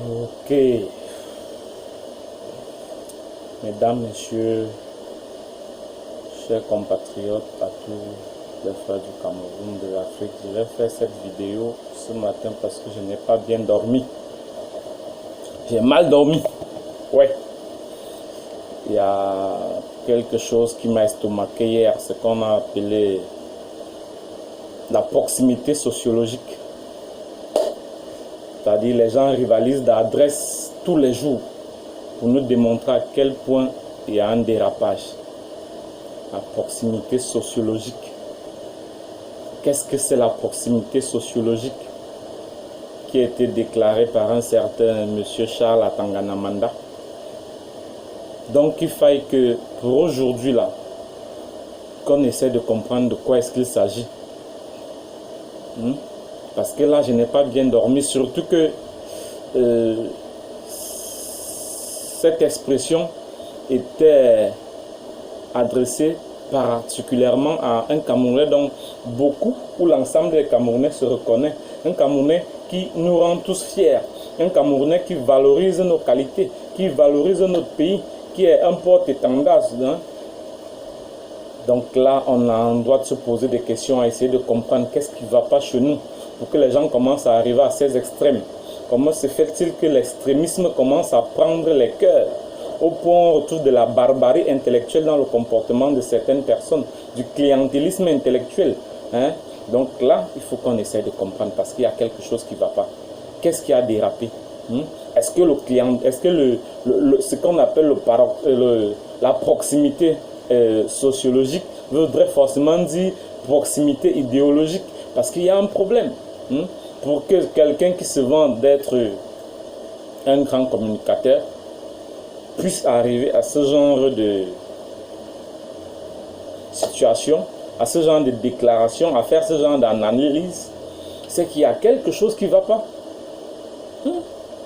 Ok, mesdames, messieurs, chers compatriotes, à tous les frères du Cameroun, de l'Afrique, je vais faire cette vidéo ce matin parce que je n'ai pas bien dormi. J'ai mal dormi. Ouais. Il y a quelque chose qui m'a estomaqué hier, ce qu'on a appelé la proximité sociologique. C'est-à-dire les gens rivalisent d'adresse tous les jours pour nous démontrer à quel point il y a un dérapage. La proximité sociologique. Qu'est-ce que c'est la proximité sociologique qui a été déclarée par un certain monsieur Charles Atanganamanda? Donc il faille que pour aujourd'hui là, qu'on essaie de comprendre de quoi est-ce qu'il s'agit. Parce que là je n'ai pas bien dormi, surtout que cette expression était adressée particulièrement à un Camerounais dont beaucoup ou l'ensemble des Camerounais se reconnaît. Un Camerounais qui nous rend tous fiers, un Camerounais qui valorise nos qualités, qui valorise notre pays, qui est un porte-étendard. Donc là, on a en droit de se poser des questions, à essayer de comprendre qu'est-ce qui ne va pas chez nous, pour que les gens commencent à arriver à ces extrêmes. Comment se fait-il que l'extrémisme commence à prendre les cœurs, au point où on retrouve de la barbarie intellectuelle dans le comportement de certaines personnes, du clientélisme intellectuel. Donc là, il faut qu'on essaie de comprendre, parce qu'il y a quelque chose qui ne va pas. Qu'est-ce qui a dérapé? Est-ce que le client, est-ce que ce qu'on appelle la proximité sociologique voudrait forcément dire proximité idéologique? Parce qu'il y a un problème. Pour que quelqu'un qui se vante d'être un grand communicateur puisse arriver à ce genre de situation, à ce genre de déclaration, à faire ce genre d'analyse, c'est qu'il y a quelque chose qui ne va pas.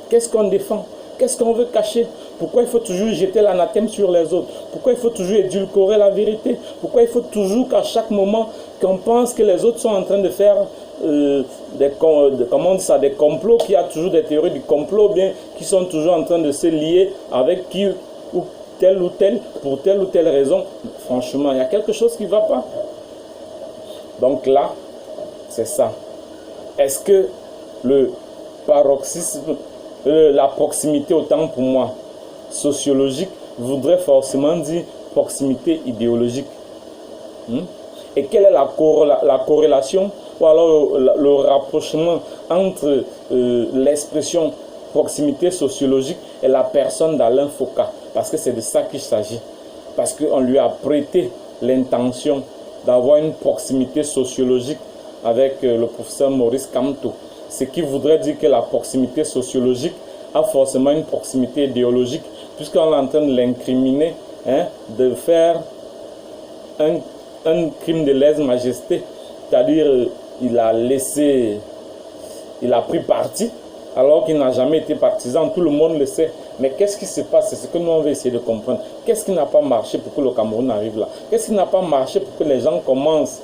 Qu'est-ce qu'on défend? Qu'est-ce qu'on veut cacher? Pourquoi il faut toujours jeter l'anathème sur les autres? Pourquoi il faut toujours édulcorer la vérité? Pourquoi il faut toujours qu'à chaque moment qu'on pense que les autres sont en train de faire des complots, qu'il y a toujours des théories du complot, bien qui sont toujours en train de se lier avec qui ou tel, pour telle ou telle raison? Franchement, il y a quelque chose qui ne va pas. Donc là, c'est ça. Est-ce que le paroxysme, la proximité, autant pour moi, sociologique, voudrait forcément dire proximité idéologique? Et quelle est la corrélation ou alors le rapprochement entre l'expression proximité sociologique et la personne d'Alain Foucault? Parce que c'est de ça qu'il s'agit. Parce qu'on lui a prêté l'intention d'avoir une proximité sociologique avec le professeur Maurice Kamto. Ce qui voudrait dire que la proximité sociologique a forcément une proximité idéologique, puisqu'on est en train de l'incriminer, de faire un crime de lèse-majesté, c'est-à-dire il a pris parti alors qu'il n'a jamais été partisan, tout le monde le sait. Mais qu'est-ce qui se passe? C'est ce que nous on veut essayer de comprendre. Qu'est-ce qui n'a pas marché pour que le Cameroun arrive là? Qu'est-ce qui n'a pas marché pour que les gens commencent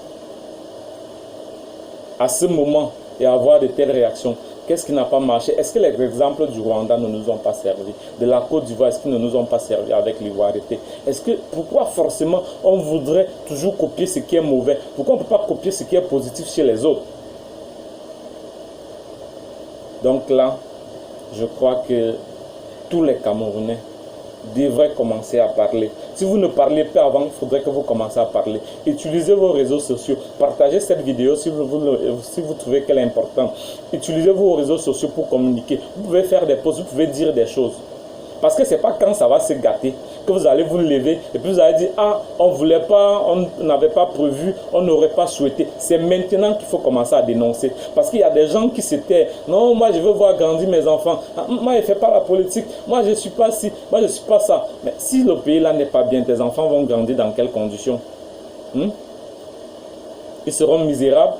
à ce moment et avoir de telles réactions? Qu'est-ce qui n'a pas marché? Est-ce que les exemples du Rwanda ne nous ont pas servi? De la Côte d'Ivoire, est-ce qu'ils ne nous ont pas servi avec l'ivoireté? Pourquoi forcément on voudrait toujours copier ce qui est mauvais? Pourquoi on ne peut pas copier ce qui est positif chez les autres? Donc là, je crois que tous les Camerounais devraient commencer à parler. Si vous ne parlez pas avant, il faudrait que vous commenciez à parler. Utilisez vos réseaux sociaux. Partagez cette vidéo si vous trouvez qu'elle est importante. Utilisez vos réseaux sociaux pour communiquer. Vous pouvez faire des posts, vous pouvez dire des choses. Parce que ce n'est pas quand ça va se gâter que vous allez vous lever et puis vous allez dire « Ah, on ne voulait pas, on n'avait pas prévu, on n'aurait pas souhaité ». C'est maintenant qu'il faut commencer à dénoncer. Parce qu'il y a des gens qui s'étaient « Non, moi je veux voir grandir mes enfants. Ah, moi je ne fais pas la politique. Moi je ne suis pas ci, moi je ne suis pas ça. » Mais si le pays là n'est pas bien, tes enfants vont grandir dans quelles conditions? Ils seront misérables.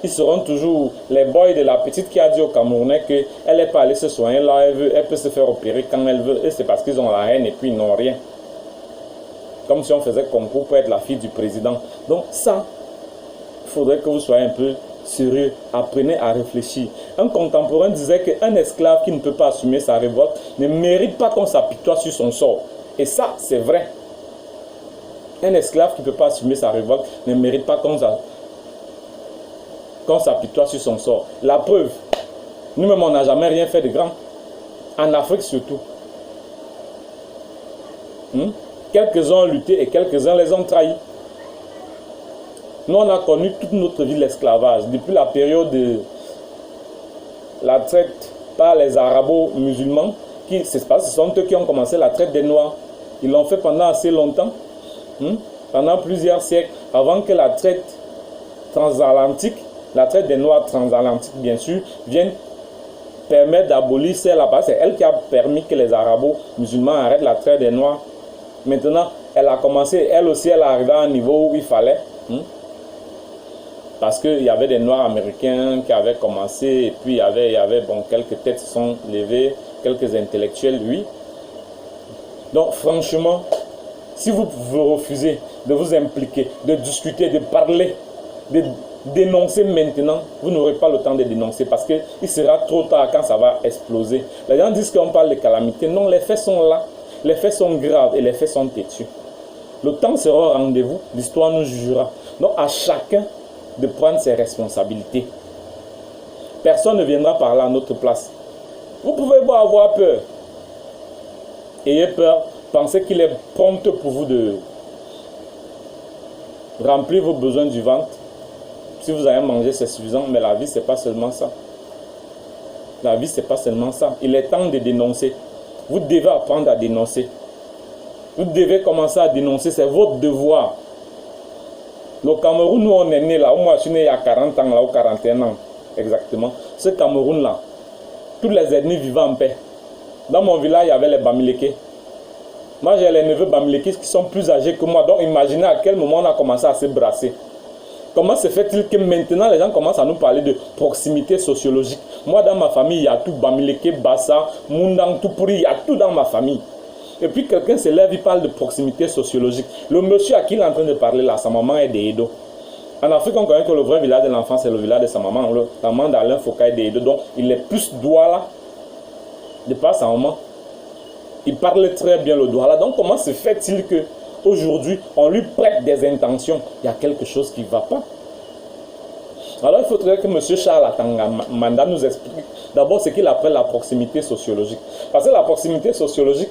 Ils seront toujours les boys de la petite qui a dit au Camerounais qu'elle n'est pas allée se soigner là, elle peut se faire opérer quand elle veut. Et c'est parce qu'ils ont la haine et puis ils n'ont rien. Comme si on faisait concours pour être la fille du président. Donc ça, il faudrait que vous soyez un peu sérieux, apprenez à réfléchir. Un contemporain disait qu'un esclave qui ne peut pas assumer sa révolte ne mérite pas qu'on s'apitoie sur son sort. Et ça, c'est vrai. Un esclave qui ne peut pas assumer sa révolte ne mérite pas qu'on s'apitoie sur son sort. La preuve, nous-mêmes, on n'a jamais rien fait de grand. En Afrique surtout. Quelques-uns ont lutté et quelques-uns les ont trahis. Nous, on a connu toute notre vie l'esclavage. Depuis la période de la traite par les arabo-musulmans, ce sont eux qui ont commencé la traite des Noirs. Ils l'ont fait pendant assez longtemps, pendant plusieurs siècles, avant que la traite transatlantique, la traite des Noirs transatlantiques, bien sûr, vienne permettre d'abolir celle-là. C'est elle qui a permis que les arabo-musulmans arrêtent la traite des Noirs. Maintenant, elle a commencé, elle aussi, elle est arrivée à un niveau où il fallait. Parce qu'il y avait des Noirs américains qui avaient commencé, et puis il y avait quelques têtes se sont levées, quelques intellectuels, oui. Donc franchement, si vous refusez de vous impliquer, de discuter, de parler, de dénoncer maintenant, vous n'aurez pas le temps de dénoncer parce qu'il sera trop tard quand ça va exploser. Les gens disent qu'on parle de calamité. Non, les faits sont là, les faits sont graves et les faits sont têtus. Le temps sera au rendez-vous, l'histoire nous jugera. Donc à chacun de prendre ses responsabilités. Personne ne viendra parler à notre place. Vous pouvez pas avoir peur. Ayez peur, pensez qu'il est prompt pour vous de remplir vos besoins du ventre. Si vous avez mangé, c'est suffisant, mais la vie, c'est pas seulement ça. La vie, c'est pas seulement ça. Il est temps de dénoncer. Vous devez apprendre à dénoncer. Vous devez commencer à dénoncer, c'est votre devoir. Le Cameroun, nous on est né là, moi je suis né il y a 40 ans, là, ou 41 ans, exactement. Ce Cameroun-là, toutes les ethnies vivaient en paix. Dans mon village, il y avait les Bamileke. Moi, j'ai les neveux Bamileke qui sont plus âgés que moi. Donc, imaginez à quel moment on a commencé à se brasser. Comment se fait-il que maintenant, les gens commencent à nous parler de proximité sociologique? Moi, dans ma famille, il y a tout Bamileke, Bassa, Mundang, Tupuri, il y a tout dans ma famille. Et puis quelqu'un se lève, il parle de proximité sociologique. Le monsieur à qui il est en train de parler là, sa maman est des Edo. En Afrique, on connaît que le vrai village de l'enfant, c'est le village de sa maman. La maman d'Alain Foucault est des Edo. Donc, il est plus Douala de par sa maman. Il parle très bien le Douala. Donc, comment se fait-il que aujourd'hui, on lui prête des intentions? Il y a quelque chose qui ne va pas. Alors, il faudrait que M. Charles Atangamanda nous explique d'abord ce qu'il appelle la proximité sociologique. Parce que la proximité sociologique,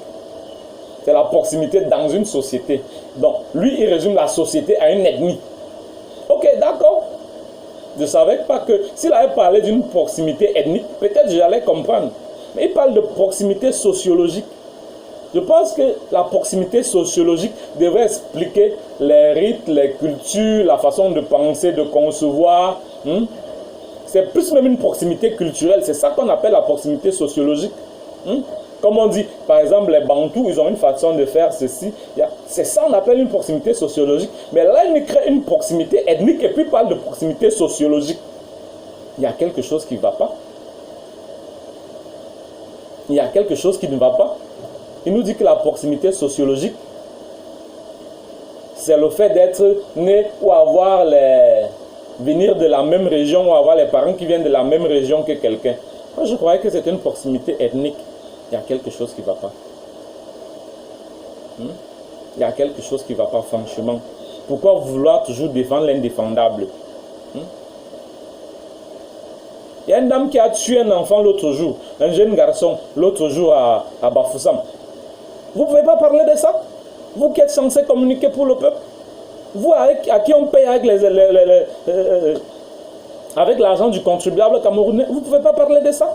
c'est la proximité dans une société. Donc, lui, il résume la société à une ethnie. Ok, d'accord. Je ne savais pas que s'il avait parlé d'une proximité ethnique, peut-être j'allais comprendre. Mais il parle de proximité sociologique. Je pense que la proximité sociologique devrait expliquer les rites, les cultures, la façon de penser, de concevoir. C'est plus même une proximité culturelle. C'est ça qu'on appelle la proximité sociologique. Comme on dit, par exemple, les Bantous, ils ont une façon de faire ceci. C'est ça qu'on appelle une proximité sociologique. Mais là, ils créent une proximité ethnique et puis ils parlent de proximité sociologique. Il y a quelque chose qui ne va pas. Il y a quelque chose qui ne va pas. Il nous dit que la proximité sociologique, c'est le fait d'être né ou avoir venir de la même région ou avoir les parents qui viennent de la même région que quelqu'un. Moi, je croyais que c'était une proximité ethnique. Il y a quelque chose qui ne va pas. Il y a quelque chose qui ne va pas, franchement. Pourquoi vouloir toujours défendre l'indéfendable? Il y a une dame qui a tué un enfant l'autre jour, un jeune garçon, l'autre jour à Bafoussam. Vous ne pouvez pas parler de ça? Vous qui êtes censé communiquer pour le peuple? Vous à qui on paye avec l'argent du contribuable camerounais, vous ne pouvez pas parler de ça?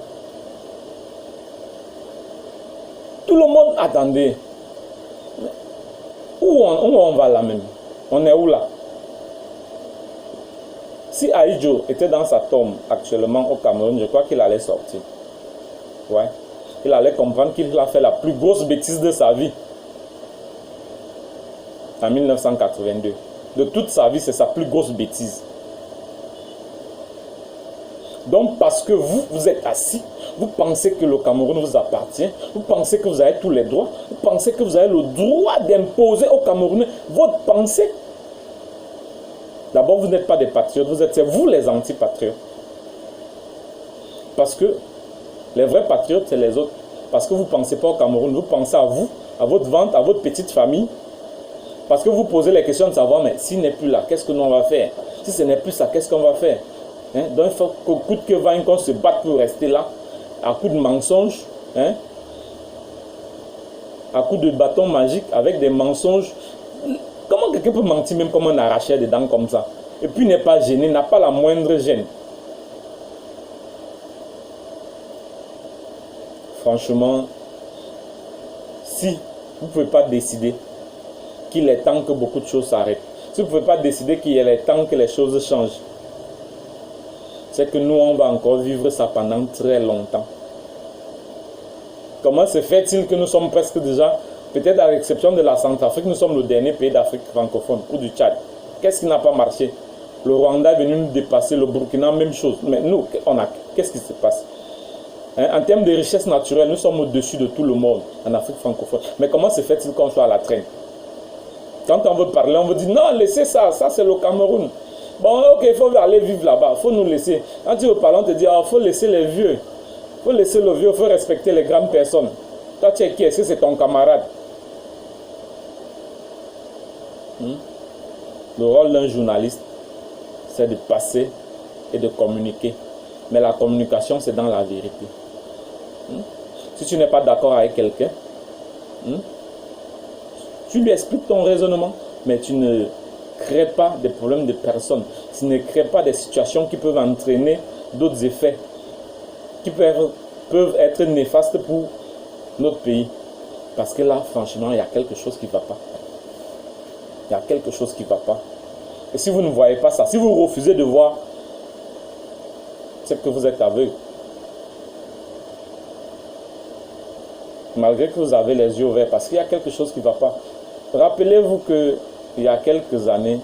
Tout le monde, attendez. Où on va là même? On est où là? Si Aïdjo était dans sa tombe actuellement au Cameroun, je crois qu'il allait sortir. Ouais. Il allait comprendre qu'il a fait la plus grosse bêtise de sa vie. En 1982. De toute sa vie, c'est sa plus grosse bêtise. Donc, parce que vous êtes assis, vous pensez que le Cameroun vous appartient, vous pensez que vous avez tous les droits, vous pensez que vous avez le droit d'imposer aux Camerounais votre pensée. D'abord, vous n'êtes pas des patriotes, c'est vous les antipatriotes. Parce que les vrais patriotes, c'est les autres. Parce que vous ne pensez pas au Cameroun, vous pensez à vous, à votre ventre, à votre petite famille. Parce que vous posez les questions de savoir, mais s'il n'est plus là, qu'est-ce que l'on va faire? Si ce n'est plus ça, qu'est-ce qu'on va faire? Hein? Donc il faut qu'au coûte que vaille qu'on se batte pour rester là, à coup de mensonges, hein? À coup de bâton magique, avec des mensonges. Comment quelqu'un peut mentir même comme un arraché des dents comme ça? Et puis n'est pas gêné, n'a pas la moindre gêne. Franchement, si vous ne pouvez pas décider qu'il est temps que beaucoup de choses s'arrêtent, si vous ne pouvez pas décider qu'il est temps que les choses changent, c'est que nous, on va encore vivre ça pendant très longtemps. Comment se fait-il que nous sommes presque déjà, peut-être à l'exception de la Centrafrique, nous sommes le dernier pays d'Afrique francophone, ou du Tchad? Qu'est-ce qui n'a pas marché? Le Rwanda est venu nous dépasser, le Burkina, même chose. Mais nous, qu'est-ce qui se passe? En termes de richesse naturelle, nous sommes au-dessus de tout le monde en Afrique francophone. Mais comment se fait-il qu'on soit à la traîne? Quand on veut parler, on veut dire non, laissez ça, ça c'est le Cameroun. Bon, ok, il faut aller vivre là-bas, il faut nous laisser. Quand tu veux parler, on te dit, il faut laisser les vieux. Il faut laisser le vieux, il faut respecter les grandes personnes. Toi, tu es qui? Est-ce que c'est ton camarade? Le rôle d'un journaliste, c'est de passer et de communiquer. Mais la communication, c'est dans la vérité. Si tu n'es pas d'accord avec quelqu'un, tu lui expliques ton raisonnement, mais tu ne crées pas des problèmes de personnes. Tu ne crées pas des situations qui peuvent entraîner d'autres effets, qui peuvent être néfastes pour notre pays. Parce que là, franchement, il y a quelque chose qui ne va pas. Il y a quelque chose qui ne va pas. Et si vous ne voyez pas ça, si vous refusez de voir, c'est que vous êtes aveugle. Malgré que vous avez les yeux ouverts, parce qu'il y a quelque chose qui ne va pas. Rappelez-vous qu'il y a quelques années,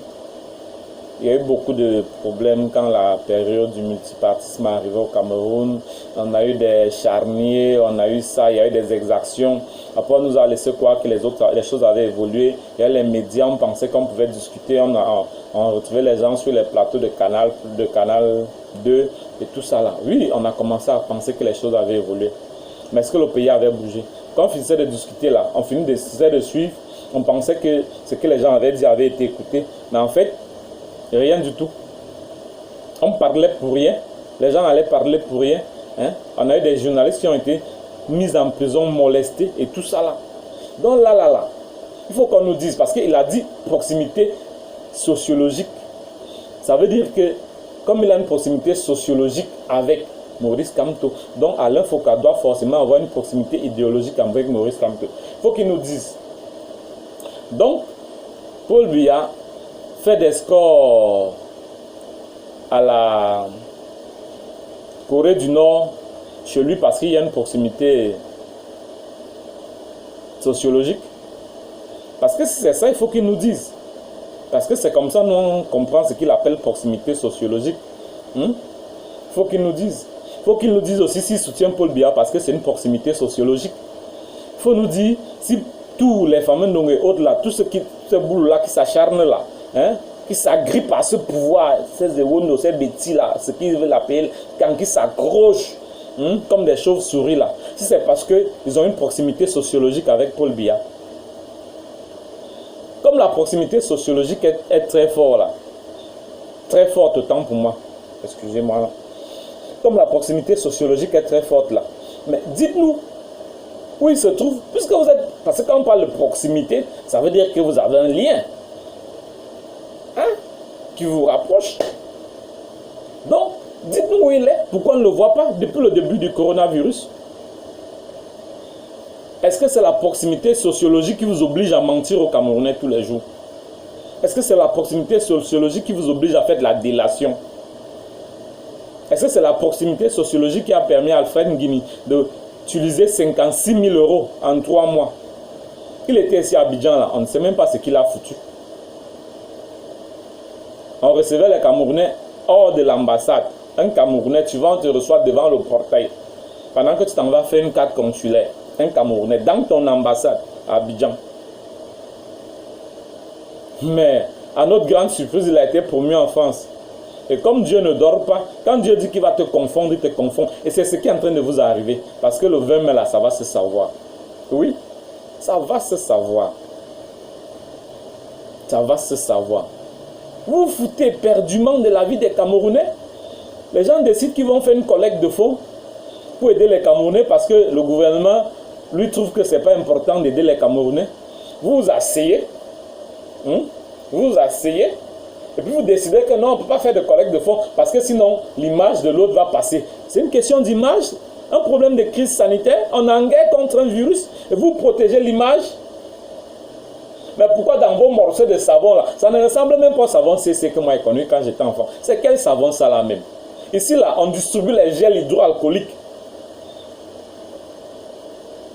il y a eu beaucoup de problèmes quand la période du multipartisme est arrivée au Cameroun. On a eu des charniers, on a eu ça, il y a eu des exactions. Après, on nous a laissé croire que les choses avaient évolué. Il y a les médias, on pensait qu'on pouvait discuter. On retrouvait les gens sur les plateaux de Canal 2 et tout ça là. Oui, on a commencé à penser que les choses avaient évolué. Mais est-ce que le pays avait bougé? Quand on finissait de discuter là, on finissait de suivre, on pensait que ce que les gens avaient dit avait été écouté. Mais en fait, rien du tout. On parlait pour rien. Les gens allaient parler pour rien. On a eu des journalistes qui ont été mis en prison, molestés et tout ça là. Donc là, il faut qu'on nous dise, parce qu'il a dit proximité sociologique. Ça veut dire que, comme il a une proximité sociologique avec Maurice Kamto, donc Alain Foka doit forcément avoir une proximité idéologique avec Maurice Kamto. Il faut qu'il nous dise. Donc, Paul Biya fait des scores à la Corée du Nord chez lui parce qu'il y a une proximité sociologique. Parce que si c'est ça, il faut qu'il nous dise. Parce que c'est comme ça, nous, on comprend ce qu'il appelle proximité sociologique. Il faut qu'il nous dise. Il faut qu'il nous dise aussi s'il soutient Paul Biya parce que c'est une proximité sociologique. Il faut nous dire si tous les fameux Ndong et autres là, tous ces boules-là qui s'acharnent là, qui s'agrippent à ce pouvoir, ces éwonos, ces bêtis là, ce qu'ils veulent appeler, quand ils s'accrochent comme des chauves-souris là, si c'est parce qu'ils ont une proximité sociologique avec Paul Biya. Comme la proximité sociologique est très forte là, très forte autant pour moi, excusez-moi, comme la proximité sociologique est très forte là, mais dites-nous où il se trouve, puisque vous êtes, parce que quand on parle de proximité, ça veut dire que vous avez un lien qui vous rapproche. Donc, dites-nous où il est, pourquoi on ne le voit pas depuis le début du coronavirus? Est-ce que c'est la proximité sociologique qui vous oblige à mentir aux Camerounais tous les jours? Est-ce que c'est la proximité sociologique qui vous oblige à faire de la délation? Est-ce que c'est la proximité sociologique qui a permis à Alfred Nguini d'utiliser 56 000 € en 3 mois? Il était ici à Abidjan là, on ne sait même pas ce qu'il a foutu. On recevait les Camerounais hors de l'ambassade. Un Camerounais, tu vas, on te reçoit devant le portail. Pendant que tu t'en vas faire une carte consulaire. Un Camerounais dans ton ambassade à Abidjan. Mais À notre grande surprise, il a été promu en France. Et comme Dieu ne dort pas, quand Dieu dit qu'il va te confondre, il te confond. Et c'est ce qui est en train de vous arriver. Parce que le 20 mai, là, ça va se savoir. Oui, ça va se savoir. Ça va se savoir. Vous vous foutez éperdument de la vie des Camerounais. Les gens décident qu'ils vont faire une collecte de fonds pour aider les Camerounais parce que le gouvernement, lui, trouve que ce n'est pas important d'aider les Camerounais. Vous vous asseyez. Vous vous asseyez. Et puis vous décidez que non, on ne peut pas faire de collecte de fonds parce que sinon, l'image de l'autre va passer. C'est une question d'image, un problème de crise sanitaire. On est en guerre contre un virus et vous protégez l'image. Mais pourquoi dans vos morceaux de savon là, ça ne ressemble même pas au savon CC que moi j'ai connu quand j'étais enfant. C'est quel savon ça là même? Ici là, on distribue les gels hydroalcooliques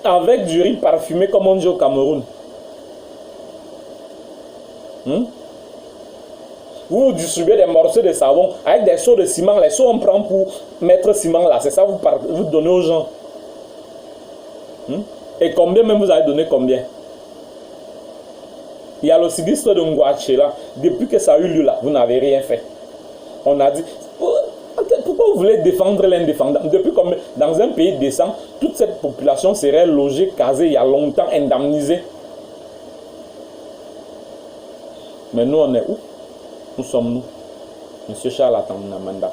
avec du riz parfumé comme on dit au Cameroun. Vous distribuez des morceaux de savon avec des seaux de ciment. Les seaux on prend pour mettre ciment là. C'est ça vous donnez aux gens. Et combien même vous avez donné combien? Il y a le sinistre de Ngouaché là. Depuis que ça a eu lieu là, vous n'avez rien fait. On a dit, pourquoi vous voulez défendre l'indéfendable? Depuis comme dans un pays décent, toute cette population serait logée, casée il y a longtemps, indemnisée. Mais nous on est où? Où sommes-nous? Monsieur Charles Atanamanda.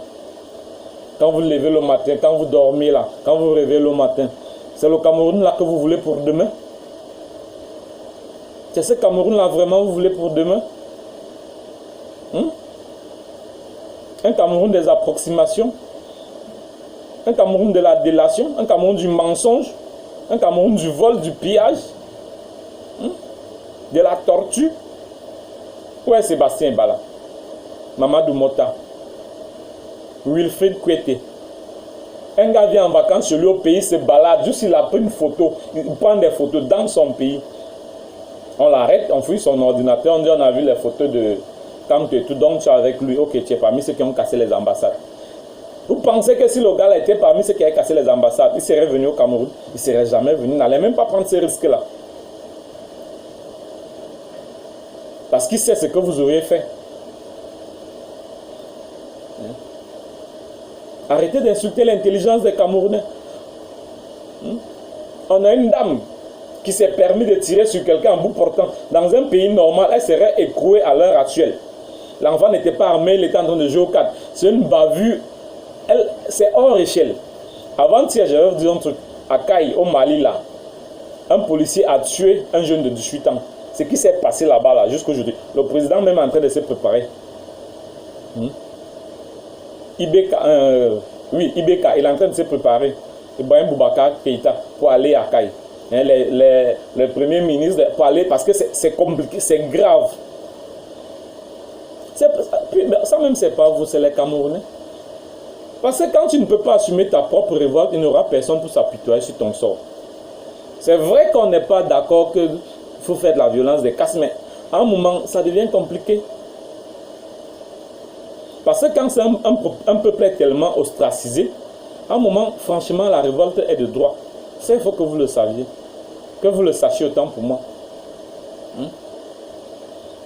Quand vous levez le matin, quand vous dormez là, quand vous réveillez le matin, c'est le Cameroun là que vous voulez pour demain? C'est ce Cameroun-là vraiment vous voulez pour demain? Un Cameroun des approximations? Un Cameroun de la délation? Un Cameroun du mensonge? Un Cameroun du vol, du pillage? De la tortue? Où est Sébastien Bala? Mamadou Mota? Wilfried Kouete? Un gars vient en vacances chez lui au pays, se balade, juste il a pris une photo, il prend des photos dans son pays. On l'arrête, on fouille son ordinateur, on dit on a vu les photos de quand tu es tout, donc tu es avec lui, ok, tu es parmi ceux qui ont cassé les ambassades. Vous pensez que si le gars était parmi ceux qui avaient cassé les ambassades, il serait venu au Cameroun? Il ne serait jamais venu, il n'allait même pas prendre ces risques-là. Parce qu'il sait ce que vous auriez fait. Arrêtez d'insulter l'intelligence des Camerounais. On a une dame qui s'est permis de tirer sur quelqu'un en bout portant. Dans un pays normal, elle serait écrouée à l'heure actuelle. L'enfant n'était pas armé, il était en train de jouer au 4. C'est une bavure. C'est hors échelle. Avant-hier, j'avais dit un truc. À Kaï, au Mali, là, un policier a tué un jeune de 18 ans. Ce qui s'est passé là-bas, là, jusqu'aujourd'hui. Le président même est en train de se préparer. Ibeka, il est en train de se préparer. Ibrahim Boubacar Keïta pour aller à Kaï. Les premiers ministres pour aller parce que c'est compliqué, c'est grave. Ça même c'est pas vous, c'est les Camerounais. Parce que quand tu ne peux pas assumer ta propre révolte, il n'y aura personne pour s'apitoyer sur ton sort. C'est vrai qu'on n'est pas d'accord qu'il faut faire de la violence des casses, mais à un moment, ça devient compliqué. Parce que quand c'est un peuple est tellement ostracisé, à un moment, franchement, la révolte est de droit. Ça, il faut que vous le saviez. Que vous le sachiez autant pour moi.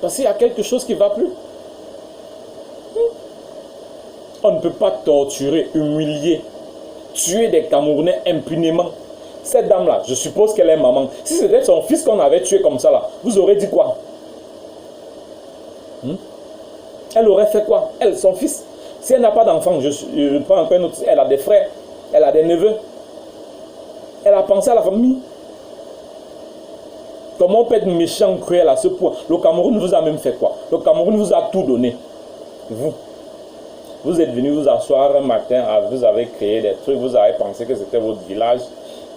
Parce qu'il y a quelque chose qui ne va plus. On ne peut pas torturer, humilier, tuer des Camerounais impunément. Cette dame-là, je suppose qu'elle est maman. Si c'était son fils qu'on avait tué comme ça, là, vous aurez dit quoi? Elle aurait fait quoi? Elle, son fils. Si elle n'a pas d'enfant, je prends encore une autre. Elle a des frères, elle a des neveux. Elle a pensé à la famille. Comment on peut être méchant, cruel à ce point? Le Cameroun vous a même fait quoi? Le Cameroun vous a tout donné. Vous êtes venu vous asseoir un matin, vous avez créé des trucs, vous avez pensé que c'était votre village,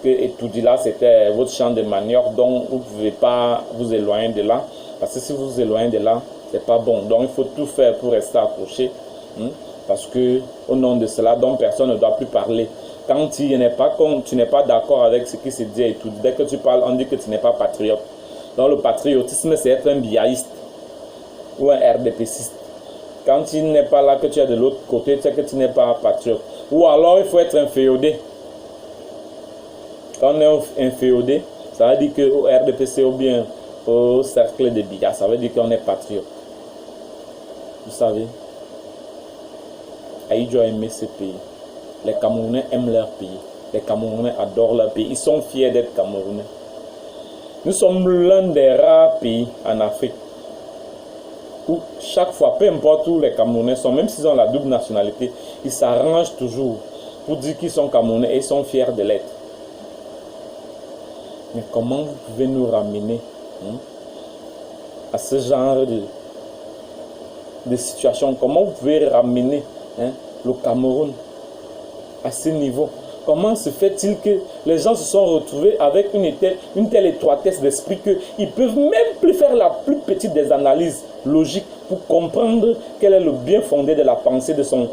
que Etoudila c'était votre champ de manioc, donc vous ne pouvez pas vous éloigner de là. Parce que si vous vous éloignez de là, c'est pas bon. Donc il faut tout faire pour rester accroché. Parce que au nom de cela, donc personne ne doit plus parler. Quand tu n'es pas d'accord avec ce qui se dit et tout, dès que tu parles, on dit que tu n'es pas patriote. Donc le patriotisme, c'est être un biaïste ou un RDPciste. Quand tu n'es pas là, que tu es de l'autre côté, tu sais que tu n'es pas patriote. Ou alors il faut être un féodé. Quand on est un féodé, ça veut dire qu'au RDPC ou bien au cercle de Biya, ça veut dire qu'on est patriote. Vous savez, Ahidjo a aimé ce pays. Les Camerounais aiment leur pays. Les Camerounais adorent leur pays. Ils sont fiers d'être Camerounais. Nous sommes l'un des rares pays en Afrique où chaque fois, peu importe où les Camerounais sont, même s'ils ont la double nationalité, ils s'arrangent toujours pour dire qu'ils sont Camerounais et ils sont fiers de l'être. Mais comment vous pouvez nous ramener à ce genre de situation? Comment vous pouvez ramener le Cameroun à ce niveau? Comment se fait-il que les gens se sont retrouvés avec une telle étroitesse d'esprit qu'ils ne peuvent même plus faire la plus petite des analyses logiques pour comprendre quel est le bien fondé de la pensée de son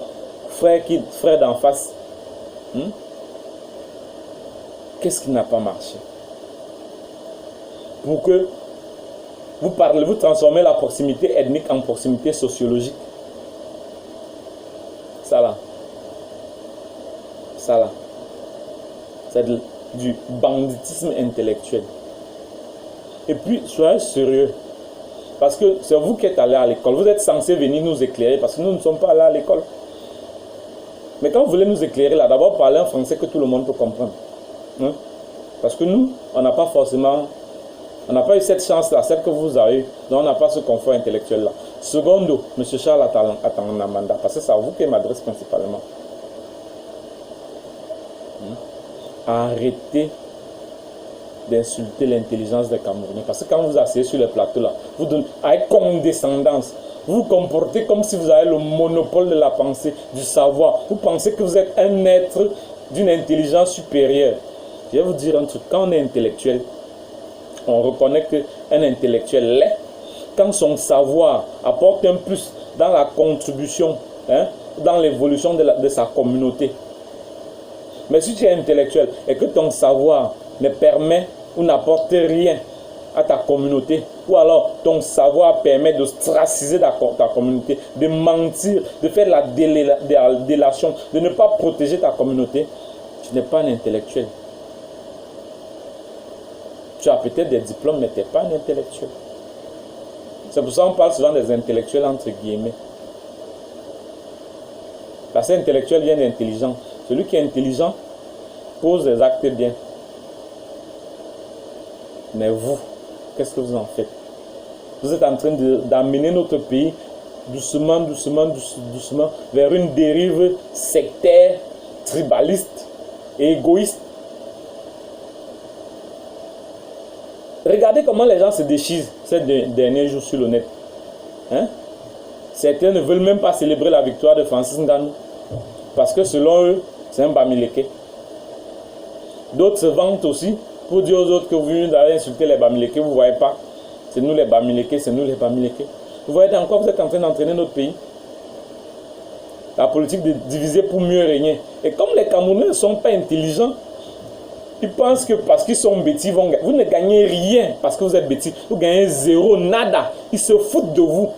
frère d'en face? Qu'est-ce qui n'a pas marché? Pour que vous transformez la proximité ethnique en proximité sociologique. Ça là, c'est du banditisme intellectuel. Et puis, soyez sérieux. Parce que c'est vous qui êtes allé à l'école. Vous êtes censé venir nous éclairer parce que nous ne sommes pas allés à l'école. Mais quand vous voulez nous éclairer là, d'abord parlez en français que tout le monde peut comprendre. Parce que nous, on n'a pas forcément... On n'a pas eu cette chance-là, celle que vous avez eue. Donc on n'a pas ce confort intellectuel-là. Secondo, M. Charles attend un mandat. Parce que c'est à vous qui m'adresse principalement. Arrêtez d'insulter l'intelligence des Camerounais. Parce que quand vous asseyez sur le plateau là, vous donnez avec condescendance. Vous vous comportez comme si vous avez le monopole de la pensée, du savoir. Vous pensez que vous êtes un être d'une intelligence supérieure. Je vais vous dire un truc. Quand on est intellectuel, on reconnaît qu'un intellectuel l'est quand son savoir apporte un plus dans la contribution, dans l'évolution de sa communauté. Mais si tu es intellectuel et que ton savoir ne permet ou n'apporte rien à ta communauté, ou alors ton savoir permet de ostraciser ta communauté, de mentir, de faire la délation, de ne pas protéger ta communauté, tu n'es pas un intellectuel. Tu as peut-être des diplômes, mais tu n'es pas un intellectuel. C'est pour ça qu'on parle souvent des intellectuels entre guillemets. Parce que intellectuel vient d'intelligent. Celui qui est intelligent pose des actes bien. Mais vous, qu'est-ce que vous en faites? Vous êtes en train d'amener notre pays doucement vers une dérive sectaire, tribaliste et égoïste. Regardez comment les gens se déchirent ces derniers jours sur le net. Certains ne veulent même pas célébrer la victoire de Francis Ngannou. Parce que selon eux, c'est un Bamileke. D'autres se vantent aussi pour dire aux autres que vous avez insulté les Bamileke. Vous ne voyez pas. C'est nous les Bamileke, c'est nous les Bamileke. Vous voyez dans quoi vous êtes en train d'entraîner notre pays? La politique de diviser pour mieux régner. Et comme les Camerounais ne sont pas intelligents, ils pensent que parce qu'ils sont bêtis, vous ne gagnez rien parce que vous êtes bêtis. Vous gagnez zéro, nada. Ils se foutent de vous.